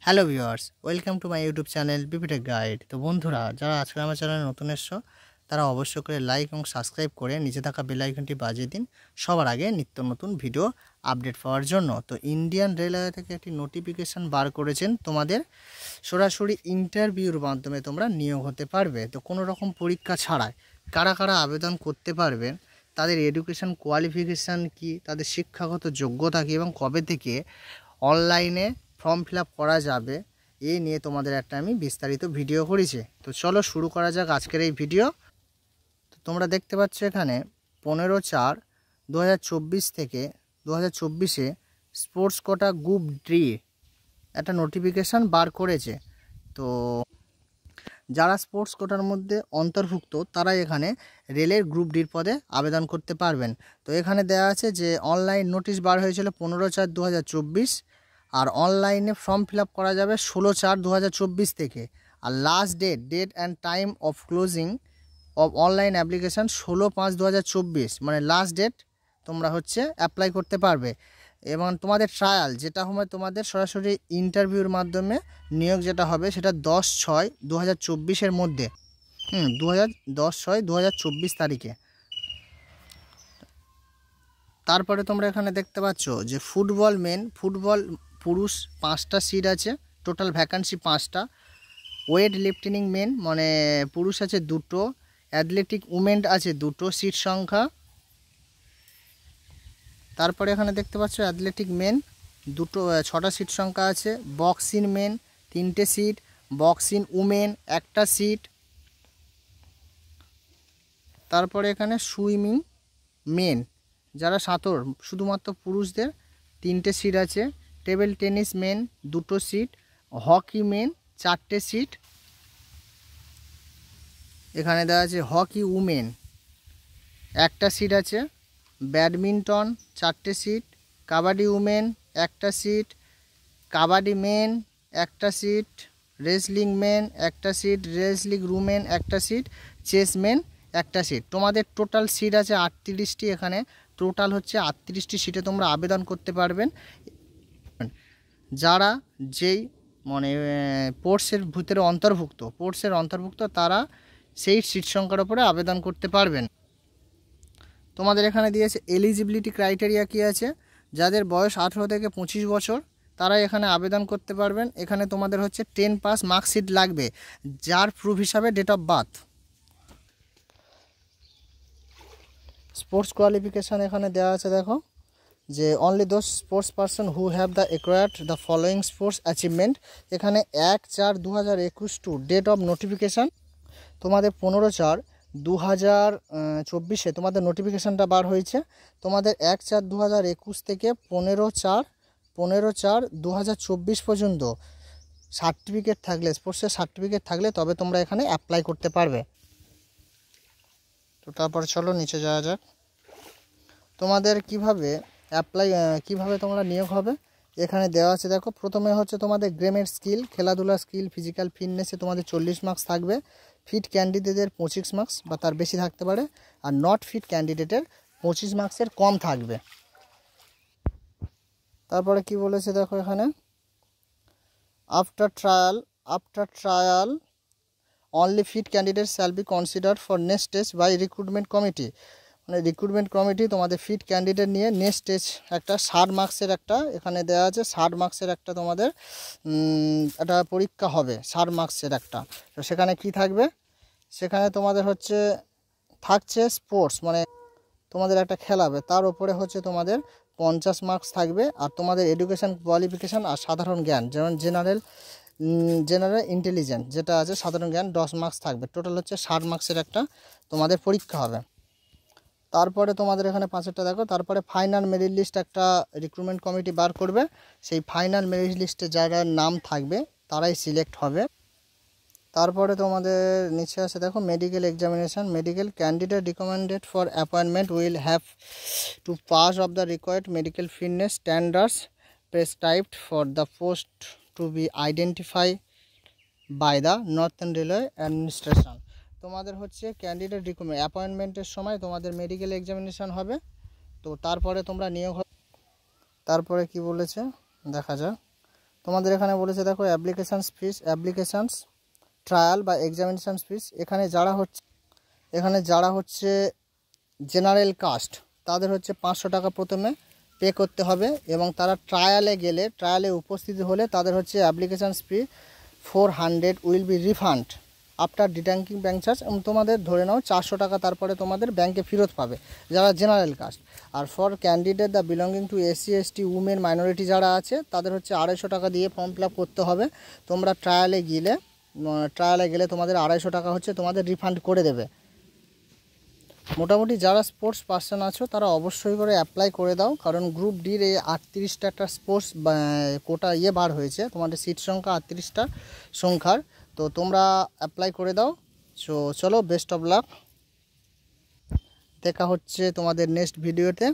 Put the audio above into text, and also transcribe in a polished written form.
Hello viewers, welcome to my YouTube channel BP Tech guide. তো বন্ধুরা, যারা আজকে আমার চ্যানেলে নতুন এসছো তারা অবশ্যই করে লাইক এবং সাবস্ক্রাইব করে নিচে থাকা বেল আইকনটি বাজিয়ে দিন সবার আগে নিত্য নতুন ভিডিও আপডেট পাওয়ার জন্য। তো ইন্ডিয়ান রেলওয়ে থেকে একটি নোটিফিকেশান বার করেছেন, তোমাদের সরাসরি ইন্টারভিউর মাধ্যমে তোমরা নিয়োগ হতে পারবে। তো কোনো রকম পরীক্ষা ছাড়াই কারা কারা আবেদন করতে পারবেন, তাদের এডুকেশান কোয়ালিফিকেশান কি, তাদের শিক্ষাগত যোগ্যতা কী এবং কবে থেকে অনলাইনে ফর্ম ফিল আপ করা যাবে, এই নিয়ে তোমাদের একটা আমি বিস্তারিত ভিডিও করেছি। তো চলো শুরু করা যাক আজকের এই ভিডিও। তো তোমরা দেখতে পাচ্ছ এখানে 15/4/2024 থেকে 2024-এ স্পোর্টস কোটা গ্রুপ ডি একটা নোটিফিকেশান বার করেছে। তো যারা স্পোর্টস কোটার মধ্যে অন্তর্ভুক্ত তারা এখানে রেলের গ্রুপ ডির পদে আবেদন করতে পারবেন। তো এখানে দেওয়া আছে যে অনলাইন নোটিশ বার হয়েছিল 15/4/2024, আর অনলাইনে ফর্ম ফিল আপ করা যাবে 16/4/2024 থেকে। আর last date and time of closing of online application 16/5/2024, মানে লাস্ট ডেট তোমরা অ্যাপ্লাই করতে পারবে। এবং তোমাদের ট্রায়াল যেটা হবে, তোমাদের সরাসরি ইন্টারভিউর মাধ্যমে নিয়োগ যেটা হবে সেটা 10/6/2024-এর মধ্যে 10/6/2024 তারিখে। তারপরে তোমরা এখানে দেখতে পাচ্ছ যে ফুটবল পুরুষ 5টা সিট আছে, টোটাল ভ্যাকান্সি 5টা। ওয়েট লিফটিং মেন মানে পুরুষ আছে 2টো, অ্যাথলেটিক উমেন আছে 2টো সিট সংখ্যা। তারপরে এখানে দেখতে পাচ্ছ অ্যাথলেটিক মেন 6টা সিট সংখ্যা আছে, বক্সিং মেন 3টে সিট, বক্সিং উমেন 1টা সিট। তারপরে এখানে সুইমিং মেন যারা সাঁতর শুধুমাত্র পুরুষদের 3টে সিট আছে, টেবিল টেনিস মেন 2টো সিট, হকি মেন 4টে সিট। এখানে দেওয়া আছে হকি উমেন 1টা সিট আছে, ব্যাডমিন্টন 4টে সিট, কাবাডি উমেন 1টা সিট, কাবাডি মেন 1টা সিট, রেসলিং মেন 1টা সিট, রেসলিং উমেন 1টা সিট, চেস মেন 1টা সিট। তোমাদের টোটাল সিট আছে 38টি। এখানে টোটাল 38টি সিটে তোমরা আবেদন করতে পারবেন। যারা যেই মানে স্পোর্টসের ভিতরে অন্তর্ভুক্ত তারা সেই সিট সংখ্যার উপরে আবেদন করতে পারবেন। তোমাদের এখানে দিয়েছে এলিজিবিলিটি ক্রাইটেরিয়া কী আছে, যাদের বয়স 18 থেকে 25 বছর তারা এখানে আবেদন করতে পারবেন। এখানে তোমাদের 10 পাস মার্কশিট লাগবে, যার প্রুফ হিসাবে date of birth. Sports qualification এখানে দেওয়া আছে, দেখো যে only those sports person who have the acquired the following sports achievement. এখানে 1/4/2021 টু ডেট অফ নোটিফিকেশান। তোমাদের 15/4/2024-এ তোমাদের নোটিফিকেশানটা বার হয়েছে। তোমাদের 1/4/2021 থেকে 15/4/2024 পর্যন্ত সার্টিফিকেট থাকলে, স্পোর্টসের সার্টিফিকেট থাকলে তবে তোমরা এখানে অ্যাপ্লাই করতে পারবে। তো তারপরে চলো নিচে যাওয়া যাক। তোমাদের কিভাবে তোমরা নিয়োগ হবে এখানে দেওয়া আছে, দেখো প্রথমে তোমাদের গেমের স্কিল, খেলাধুলা স্কিল, ফিজিক্যাল ফিটনেসে তোমাদের 40 মার্কস থাকবে। ফিট ক্যান্ডিডেটের 25 মার্কস বা তার বেশি থাকতে পারে, আর নট ফিট ক্যান্ডিডেটের 25 মার্কসের কম থাকবে। তারপরে কি বলেছে দেখো এখানে, after trial only fit candidate shall be consider for next stage by recruitment committee. মানে রিক্রুটমেন্ট কমিটি তোমাদের ফিট ক্যান্ডিডেট নিয়ে নেক্সট স্টেজ একটা 60 মার্কসের একটা এখানে দেওয়া আছে, 60 মার্কসের একটা তোমাদের একটা পরীক্ষা হবে, 60 মার্কসের একটা। তো সেখানে কি থাকবে, সেখানে তোমাদের থাকছে স্পোর্টস, মানে তোমাদের একটা খেলা হবে, তার উপরে তোমাদের 50 মার্কস থাকবে। আর তোমাদের এডুকেশান কোয়ালিফিকেশান আর সাধারণ জ্ঞান, যেমন জেনারেল ইন্টেলিজেন্স যেটা আছে, সাধারণ জ্ঞান 10 মার্কস থাকবে। টোটাল 60 মার্কসের একটা তোমাদের পরীক্ষা হবে। তারপরে তোমাদের এখানে 5টা দেখো, তারপরে ফাইনাল মেরিট লিস্ট একটা রিক্রুটমেন্ট কমিটি বার করবে। সেই ফাইনাল মেরিট লিস্টে যারা নাম থাকবে তারাই সিলেক্ট হবে। তারপরে তোমাদের নিচে আছে দেখো medical examination. Medical candidate recommended for appointment will have to pass of the required medical fitness standards prescribed for the post to be identify by the Northern Railway administration. তোমাদের ক্যান্ডিডেট রিকমেন্ড অ্যাপয়েন্টমেন্টের সময় তোমাদের medical examination হবে। তো তারপরে তোমরা নিয়োগ হবে। তারপরে কি বলেছে দেখা যাক, তোমাদের এখানে বলেছে দেখো অ্যাপ্লিকেশানস ফিস, অ্যাপ্লিকেশানস ট্রায়াল বা এক্সামিনেশান ফিস। এখানে যারা হচ্ছে জেনারেল কাস্ট তাদের হচ্ছে 500 টাকা প্রথমে পে করতে হবে, এবং তারা ট্রায়ালে উপস্থিত হলে তাদের হচ্ছে applications fee 400 will be refund after deducting bank charge. এবং তোমাদের ধরে নাও 400 টাকা তারপরে তোমাদের ব্যাংকে ফেরত পাবে যারা জেনারেল কাস্ট। আর for candidate the belonging to SC ST women minority যারা আছে তাদের হচ্ছে 250 টাকা দিয়ে ফর্ম ফিল আপ করতে হবে। তোমরা ট্রায়ালে গেলে তোমাদের 250 টাকা হচ্ছে তোমাদের রিফান্ড করে দেবে। মোটামুটি যারা স্পোর্টস পার্সন আছো তারা অবশ্যই করে অ্যাপ্লাই করে দাও, কারণ গ্রুপ ডির এই 38টা একটা স্পোর্টস কোটা বার হয়েছে, তোমাদের সিট সংখ্যা 38টা সংখ্যার। তো তোমরা অ্যাপ্লাই করে দাও। চলো বেস্ট অফ লাক, দেখা হচ্ছে তোমাদের নেক্সট ভিডিওতে।